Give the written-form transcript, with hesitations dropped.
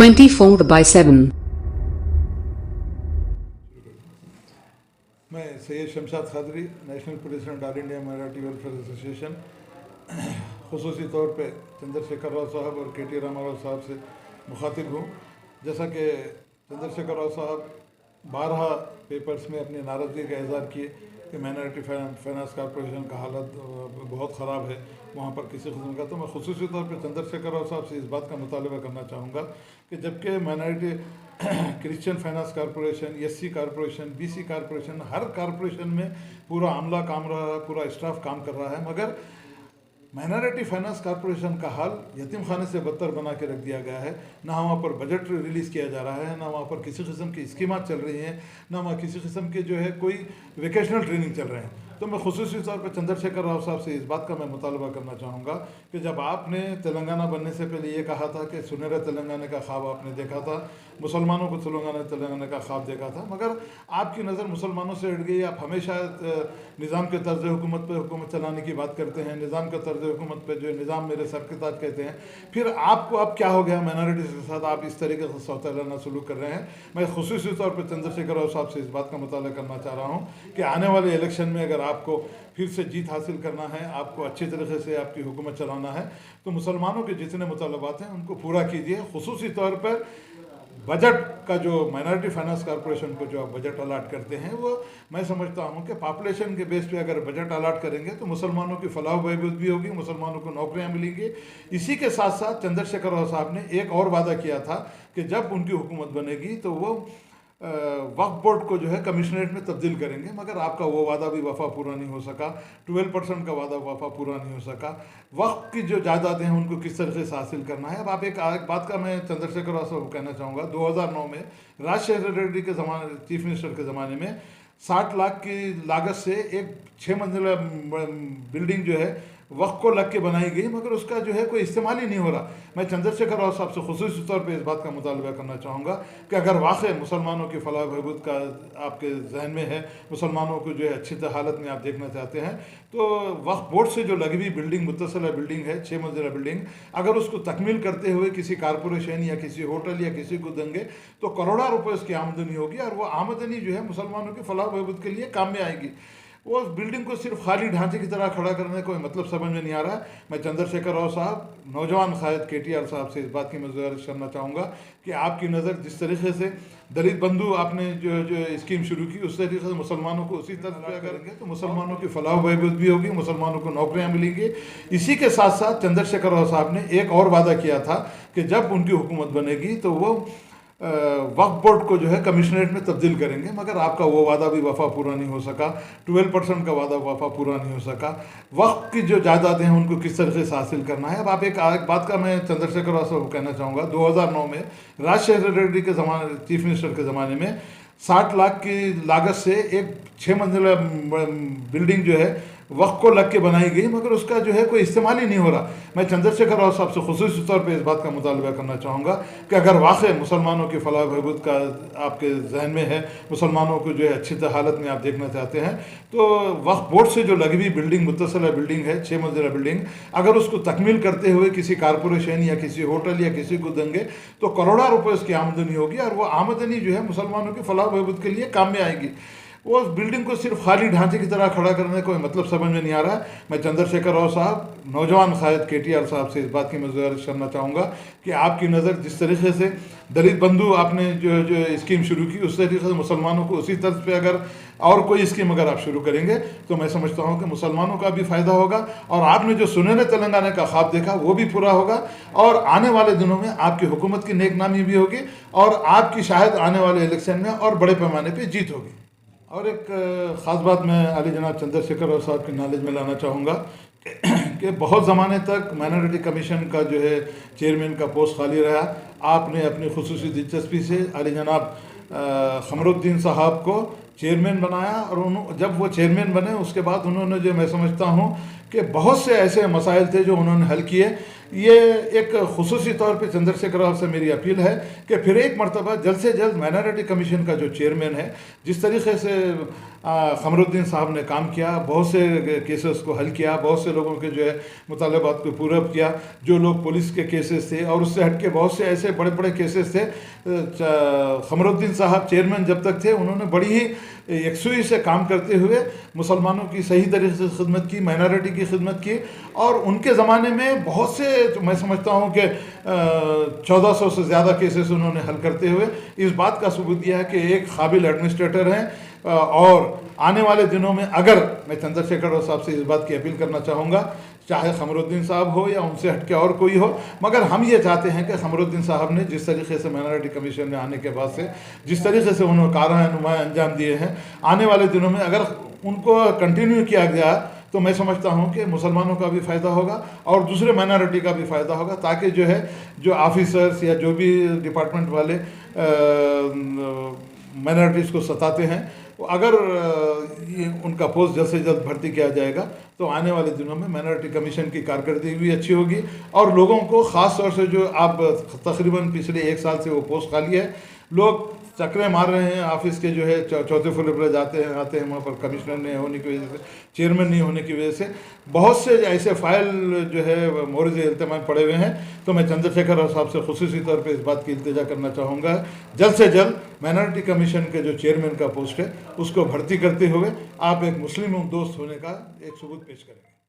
24/7। मैं Syed Shamshad Khadri, national president all India minority welfare association, खुसूसी तौर पे चंद्रशेखर राव साहब और के टी रामाराव साहब से मुखातिब हूँ। जैसा कि चंद्रशेखर राव साहब 12 पेपर्स में अपनी नाराज़गी का इजहार किए कि माइनॉरिटी फाइनेंस कॉरपोरेशन का हालत बहुत ख़राब है, वहाँ पर किसी किस्म का, तो मैं खुसूसी तौर पर चंद्रशेखर राव साहब से इस बात का मुतालबा करना चाहूँगा कि जबकि minority Christian finance corporation, SC corporation, BC corporation, हर कॉरपोरेशन में पूरा अमला काम रहा है, पूरा स्टाफ काम कर रहा है, मगर माइनॉरिटी फाइनेंस कॉरपोरेशन का हाल यतीम खाने से बदतर बना के रख दिया गया है। ना वहाँ पर बजट रिलीज़ किया जा रहा है, ना वहाँ पर किसी किस्म की स्कीमात चल रही हैं, ना वहाँ किसी किस्म के जो है कोई वेकेशनल ट्रेनिंग चल रहे हैं। तो मैं खुसूसी तौर पर चंद्रशेखर राव साहब से इस बात का मैं मुतालबा करना चाहूँगा कि जब आपने तेलंगाना बनने से पहले ये कहा था कि सुनहरे तेलंगाना का ख्वाब आपने देखा था, मुसलमानों को तेलंगाना का ख्वाब देखा था, मगर आपकी नज़र मुसलमानों से हट गई। आप हमेशा निज़ाम के तर्ज हुकूमत पर हुकूमत चलाने की बात करते हैं, निज़ाम के तर्ज हुकूमत पर जो निज़ाम मेरे सर के ताज कहते हैं, फिर आपको अब क्या हो गया माइनॉरिटीज़ के साथ आप इस तरीके से सौतेलाना सलूक कर रहे हैं। मैं खुसूसी तौर पर चंद्रशेखर राव साहब से इस बात का मुताला करना चाह रहा हूँ कि आने वाले इलेक्शन में अगर आपको फिर से जीत हासिल करना है, आपको अच्छी तरीके से आपकी हुकूमत चलाना है, तो मुसलमानों के जितने मुतालबात हैं उनको पूरा कीजिए। खुसूसी तौर पर बजट का जो माइनॉरिटी फाइनेंस कॉरपोरेशन को जो आप बजट अलाट करते हैं, वो मैं समझता हूँ कि पॉपुलेशन के बेस पे अगर बजट अलाट करेंगे तो मुसलमानों की फलाह बहबूद भी होगी, मुसलमानों को नौकरियाँ मिलेंगी। इसी के साथ साथ चंद्रशेखर राव साहब ने एक और वादा किया था कि जब उनकी हुकूमत बनेगी तो वो वक्फ बोर्ड को जो है कमिश्नरेट में तब्दील करेंगे, मगर आपका वो वादा भी वफा पूरा नहीं हो सका। 12% का वादा वफा पूरा नहीं हो सका। वक्फ की जो जायदादें हैं उनको किस तरीके से हासिल करना है। अब आप एक बात का मैं चंद्रशेखर राव साहब को कहना चाहूँगा, 2009 में राजशेखर रेड्डी के ज़माने, चीफ मिनिस्टर के ज़माने में 60 लाख की लागत से एक 6 मंजिला बिल्डिंग जो है वक्त को लग के बनाई गई, मगर उसका जो है कोई इस्तेमाल ही नहीं हो रहा। मैं चंद्रशेखर राव साहब से खुसूसी तौर पे इस बात का मुतालबा करना चाहूँगा कि अगर वाकई मुसलमानों की फलाह बहबूद का आपके जहन में है, मुसलमानों को जो है अच्छी हालत में आप देखना चाहते हैं, तो वक्फ बोर्ड से जो लगी हुई बिल्डिंग, मुत्तसिला बिल्डिंग है, 6 मंजिला बिल्डिंग, अगर उसको तकमील करते हुए किसी कारपोरेशन या किसी होटल या किसी को देंगे तो करोड़ों रुपये उसकी आमदनी होगी, और वो आमदनी जो है मुसलमानों की फलाह बहबूद के लिए काम में आएगी। वो बिल्डिंग को सिर्फ खाली ढांचे की तरह खड़ा करने का कोई मतलब समझ में नहीं आ रहा है। मैं चंद्रशेखर राव साहब, नौजवान कायद KTR साहब से इस बात की मैं गुजारिश करना चाहूँगा कि आपकी नज़र जिस तरीके से दलित बंधु आपने जो स्कीम शुरू की, उस तरीके से मुसलमानों को उसी तरह पे करेंगे तो मुसलमानों की फलाह बहबूद भी होगी, मुसलमानों को नौकरियाँ मिलेंगी। इसी के साथ साथ चंद्रशेखर राव साहब ने एक और वादा किया था कि जब उनकी हुकूमत बनेगी तो वो वक्फ बोर्ड को जो है कमिश्नरेट में तब्दील करेंगे, मगर आपका वो वादा भी वफा पूरा नहीं हो सका। 12% का वादा वफा पूरा नहीं हो सका। वक्फ की जो जायदादें हैं उनको किस तरीके से हासिल करना है। अब आप एक बात का मैं चंद्रशेखर राव साहब को कहना चाहूँगा, 2009 में राजशेखर रेड्डी के ज़माने, चीफ मिनिस्टर के ज़माने में 60 लाख की लागत से एक 6 मंजिला बिल्डिंग जो है वक्त को लग के बनाई गई, मगर उसका जो है कोई इस्तेमाल ही नहीं हो रहा। मैं चंद्रशेखर राव साहब से खुसूसी तौर पे इस बात का मुतालबा करना चाहूँगा कि अगर वाकई मुसलमानों की फलाह बहबूद का आपके जहन में है, मुसलमानों को जो है अच्छी हालत में आप देखना चाहते हैं, तो वक्फ बोर्ड से जो लगी हुई बिल्डिंग, मुत्तसिला बिल्डिंग है, 6 मंजिला बिल्डिंग, अगर उसको तकमील करते हुए किसी कारपोरेशन या किसी होटल या किसी को देंगे तो करोड़ों रुपये उसकी आमदनी होगी, और वो आमदनी जो है मुसलमानों की फलाह बहबूद के लिए काम में आएगी। वो बिल्डिंग को सिर्फ खाली ढांचे की तरह खड़ा करने का कोई मतलब समझ में नहीं आ रहा है। मैं चंद्रशेखर राव साहब, नौजवान कायद KTR साहब से इस बात की मैं गुजारिश करना चाहूँगा कि आपकी नज़र जिस तरीके से दलित बंधु आपने जो स्कीम शुरू की, उस तरीके से मुसलमानों को उसी तर्ज पे अगर और कोई स्कीम अगर आप शुरू करेंगे तो मैं समझता हूँ कि मुसलमानों का भी फ़ायदा होगा, और आपने जो सुनहरे तेलंगाना का ख्वाब देखा वो भी पूरा होगा, और आने वाले दिनों में आपकी हुकूमत की नेक नामी भी होगी, और आपकी शायद आने वाले इलेक्शन में और बड़े पैमाने पर जीत होगी। और एक ख़ास बात मैं अली जनाब चंद्रशेखर राव साहब की नॉलेज में लाना चाहूँगा कि बहुत ज़माने तक माइनॉरिटी कमीशन का जो है चेयरमैन का पोस्ट खाली रहा। आपने अपनी खुसूसी दिलचस्पी से अली जनाब खमरुद्दीन साहब को चेयरमैन बनाया, और जब वो चेयरमैन बने उसके बाद उन्होंने जो मैं समझता हूँ कि बहुत से ऐसे मसाइल थे जो उन्होंने हल किए। ये एक खुसूसी तौर पे चंद्रशेखर राव से मेरी अपील है कि फिर एक मरतबा जल्द से जल्द माइनॉरिटी कमीशन का जो चेयरमैन है, जिस तरीके से खमरुद्दीन साहब ने काम किया, बहुत से केसेस को हल किया, बहुत से लोगों के जो है मुतालबात को पूरा किया, जो लोग पुलिस के केसेस थे और उससे हट के बहुत से ऐसे बड़े बड़े केसेस थे। खमरुद्दीन साहब चेयरमैन जब तक थे उन्होंने बड़ी ही यकसुई से काम करते हुए मुसलमानों की सही तरीके से खिदमत की, माइनॉरिटी की खिदमत की, और उनके ज़माने में बहुत से, मैं समझता हूँ कि 1400 से ज़्यादा केसेस उन्होंने हल करते हुए इस बात का सबूत दिया है कि एक काबिल एडमिनिस्ट्रेटर हैं। और आने वाले दिनों में अगर मैं चंद्रशेखर राव साहब से इस बात की अपील करना चाहूँगा, चाहे खमरुद्दीन साहब हो या उनसे हटके और कोई हो, मगर हम ये चाहते हैं कि खमरुद्दीन साहब ने जिस तरीके से माइनॉरिटी कमीशन में आने के बाद से जिस तरीके से उन्होंने कारनुमाई अंजाम दिए हैं, आने वाले दिनों में अगर उनको कंटिन्यू किया गया तो मैं समझता हूँ कि मुसलमानों का भी फ़ायदा होगा और दूसरे माइनॉरिटी का भी फ़ायदा होगा, ताकि जो है जो ऑफिसर्स या जो भी डिपार्टमेंट वाले माइनॉरिटीज़ को सताते हैं, अगर ये उनका पोस्ट जल्द से जल्द भर्ती किया जाएगा तो आने वाले दिनों में माइनॉरिटी कमीशन की कारकर्दगी भी अच्छी होगी और लोगों को ख़ास तौर से जो आप तकरीबन पिछले 1 साल से वो पोस्ट खाली है, लोग चक्करें मार रहे हैं ऑफिस के, जो है चौथे फ्लोर पर जाते हैं आते हैं, वहाँ पर कमिश्नर नहीं होने की वजह से, चेयरमैन नहीं होने की वजह से बहुत से ऐसे फाइल जो है मोरज इल्तिमाम पड़े हुए हैं। तो मैं चंद्रशेखर राव साहब से खुसूसी तौर पे इस बात की इल्तिजा करना चाहूँगा, जल्द से जल्द माइनॉरिटी कमीशन के जो चेयरमैन का पोस्ट है उसको भर्ती करते हुए आप एक मुस्लिम दोस्त होने का एक सबूत पेश करेंगे।